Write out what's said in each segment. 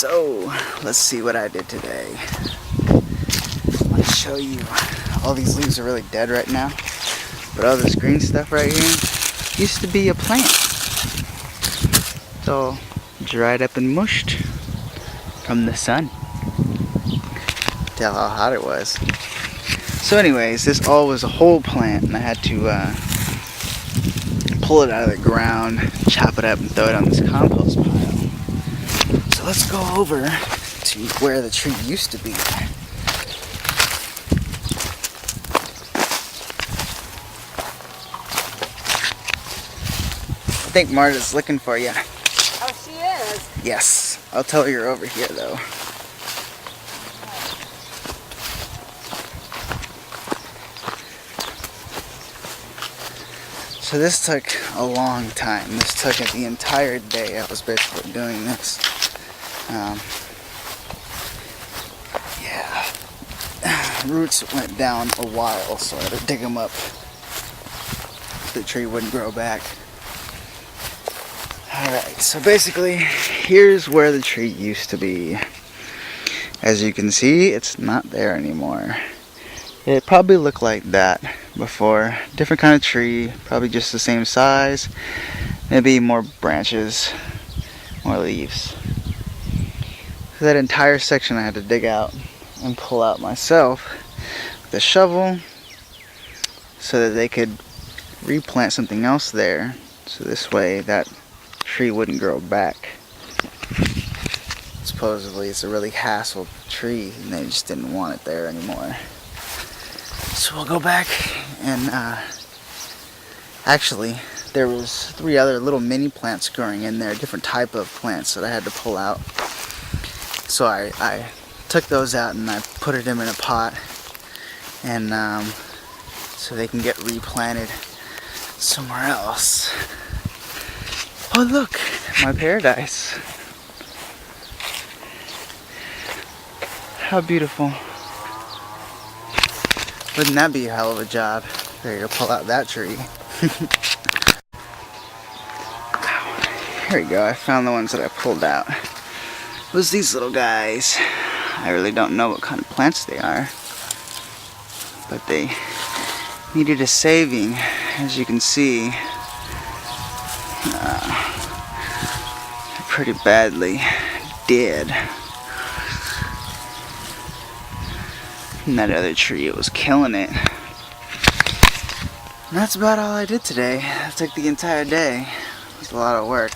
So, let's see what I did today. I want to show you. All these leaves are really dead right now. But all this green stuff right here used to be a plant. It's all dried up and mushed from the sun. Tell how hot it was. So anyways, this all was a whole plant, and I had to pull it out of the ground, chop it up, and throw it on this compost pile. So let's go over to where the tree used to be. I think Marta's looking for you. Oh, she is? Yes. I'll tell her you're over here, though. So this took a long time. This took the entire day. I was basically doing this. Yeah. Roots went down a while, so I had to dig them up. The tree wouldn't grow back. Alright, so basically, here's where the tree used to be. As you can see, it's not there anymore. It probably looked like that before. Different kind of tree, probably just the same size. Maybe more branches, more leaves. So that entire section I had to dig out and pull out myself with a shovel so that they could replant something else there. So this way that tree wouldn't grow back. Supposedly it's a really hassle tree and they just didn't want it there anymore. So we'll go back and actually there was 3 other little mini plants growing in there, different type of plants that I had to pull out. So I took those out and I put them in a pot, and so they can get replanted somewhere else. Oh look, my paradise. How beautiful. Wouldn't that be a hell of a job? Ready to pull out that tree. Here we go, I found the ones that I pulled out. It was these little guys. I really don't know what kind of plants they are, but they needed a saving, as you can see. Pretty badly dead. And that other tree, it was killing it. And that's about all I did today. It took the entire day. It was a lot of work.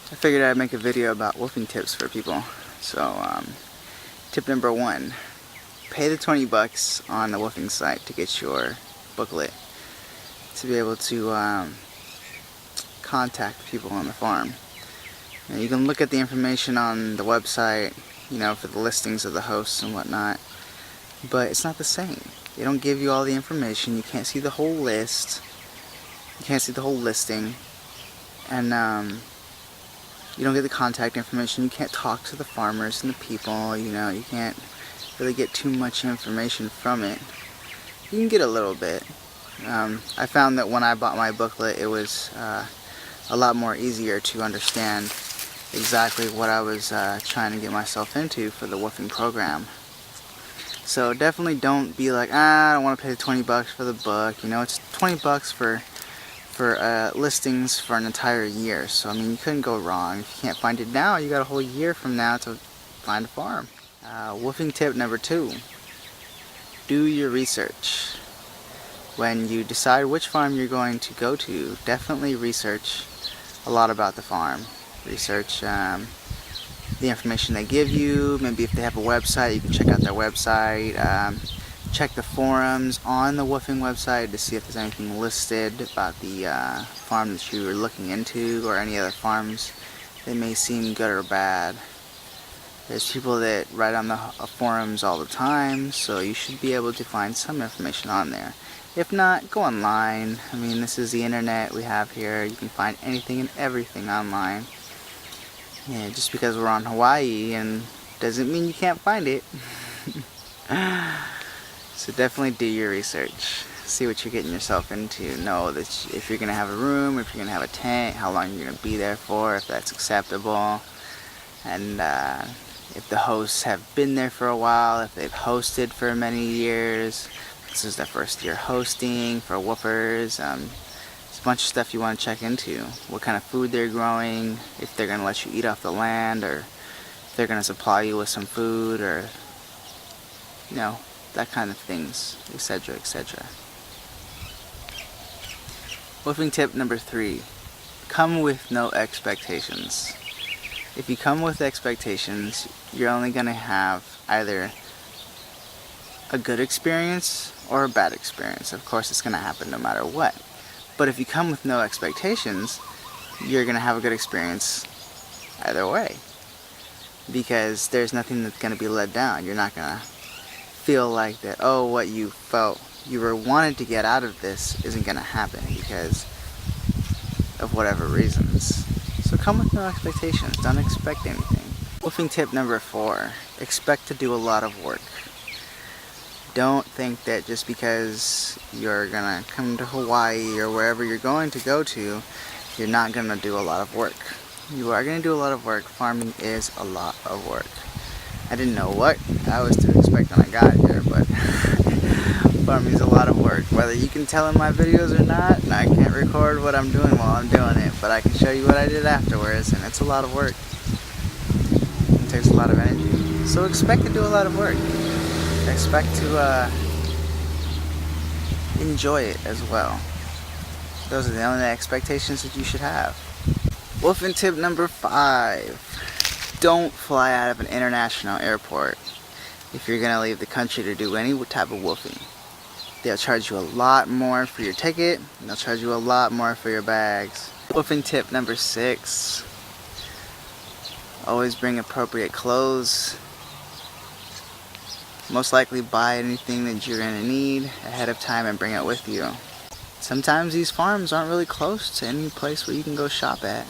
I figured I'd make a video about woofing tips for people. So, tip number 1, pay the 20 bucks on the woofing site to get your booklet to be able to contact people on the farm. And you can look at the information on the website, you know, for the listings of the hosts and whatnot, but it's not the same. They don't give you all the information. You can't see the whole list. You can't see the whole listing, and you don't get the contact information. You can't talk to the farmers and the people, you know, you can't really get too much information from it. You can get a little bit. I found that when I bought my booklet, it was a lot more easier to understand exactly what I was trying to get myself into for the woofing program. So definitely don't be like, I don't want to pay the 20 bucks for the book. You know, it's 20 bucks for listings for an entire year. So I mean, you couldn't go wrong. If you can't find it now, you got a whole year from now to find a farm. Woofing tip number 2, do your research. When you decide which farm you're going to go to, definitely research a lot about the farm. Research the information they give you. Maybe if they have a website, you can check out their website. Check the forums on the woofing website to see if there's anything listed about the farm that you were looking into, or any other farms that may seem good or bad. There's people that write on the forums all the time, so you should be able to find some information on there. If not, go online. I mean, this is the internet we have here. You can find anything and everything online. Yeah, just because we're on Hawaii and doesn't mean you can't find it. So definitely do your research. See what you're getting yourself into. Know that if you're gonna have a room, if you're gonna have a tent, how long you're gonna be there for, if that's acceptable, and if the hosts have been there for a while, if they've hosted for many years. This is their first year hosting for woofers. There's a bunch of stuff you want to check into. What kind of food they're growing, if they're going to let you eat off the land, or if they're going to supply you with some food, or you know, that kind of things, etc., etc. Woofing tip number 3. Come with no expectations. If you come with expectations, you're only going to have either a good experience or a bad experience. Of course, it's going to happen no matter what. But if you come with no expectations, you're going to have a good experience either way. Because there's nothing that's going to be let down. You're not going to feel like that, oh, what you felt you were wanted to get out of this isn't going to happen because of whatever reasons. So come with no expectations. Don't expect anything. Woofing tip number 4. Expect to do a lot of work. Don't think that just because you're gonna come to Hawaii or wherever you're going to go to, you're not gonna do a lot of work. You are gonna do a lot of work. Farming is a lot of work. I didn't know what I was to expect when I got here, but farming is a lot of work. Whether you can tell in my videos or not, and I can't record what I'm doing while I'm doing it, but I can show you what I did afterwards, and it's a lot of work. It takes a lot of energy. So expect to do a lot of work. Expect to enjoy it as well. Those are the only expectations that you should have. Woofing tip number 5. Don't fly out of an international airport if you're going to leave the country to do any type of woofing. They'll charge you a lot more for your ticket, and they'll charge you a lot more for your bags. Woofing tip number 6. Always bring appropriate clothes. Most likely buy anything that you're going to need ahead of time and bring it with you. Sometimes these farms aren't really close to any place where you can go shop at.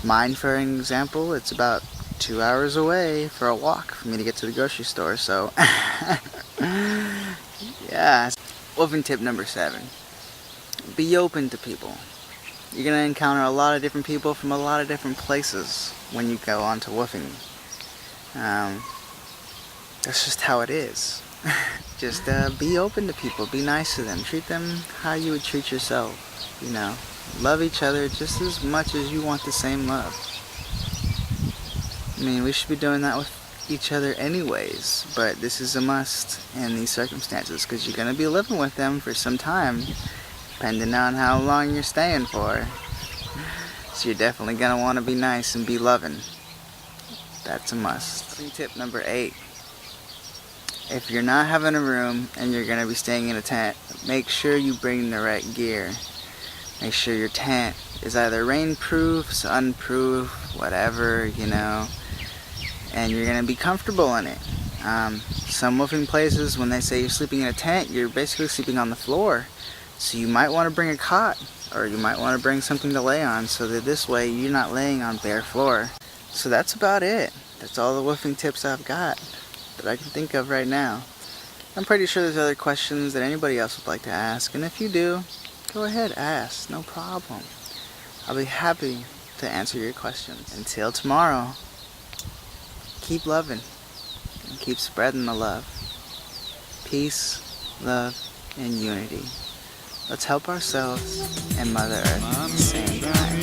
Mine, for an example, it's about 2 hours away for a walk for me to get to the grocery store, so yeah. Woofing tip number 7. Be open to people. You're going to encounter a lot of different people from a lot of different places when you go on to woofing. That's just how it is. Just be open to people, be nice to them, treat them how you would treat yourself, you know. Love each other just as much as you want the same love. I mean, we should be doing that with each other anyways, but this is a must in these circumstances because you're going to be living with them for some time, depending on how long you're staying for. So you're definitely going to want to be nice and be loving. That's a must. Tip number 8. If you're not having a room and you're going to be staying in a tent, make sure you bring the right gear. Make sure your tent is either rainproof, sunproof, whatever, you know, and you're going to be comfortable in it. Some woofing places, when they say you're sleeping in a tent, you're basically sleeping on the floor. So you might want to bring a cot, or you might want to bring something to lay on, so that this way you're not laying on bare floor. So that's about it. That's all the woofing tips I've got that I can think of right now. I'm pretty sure there's other questions that anybody else would like to ask, and if you do, go ahead, ask, no problem. I'll be happy to answer your questions. Until tomorrow, keep loving and keep spreading the love. Peace, love, and unity. Let's help ourselves and Mother Earth at the same time.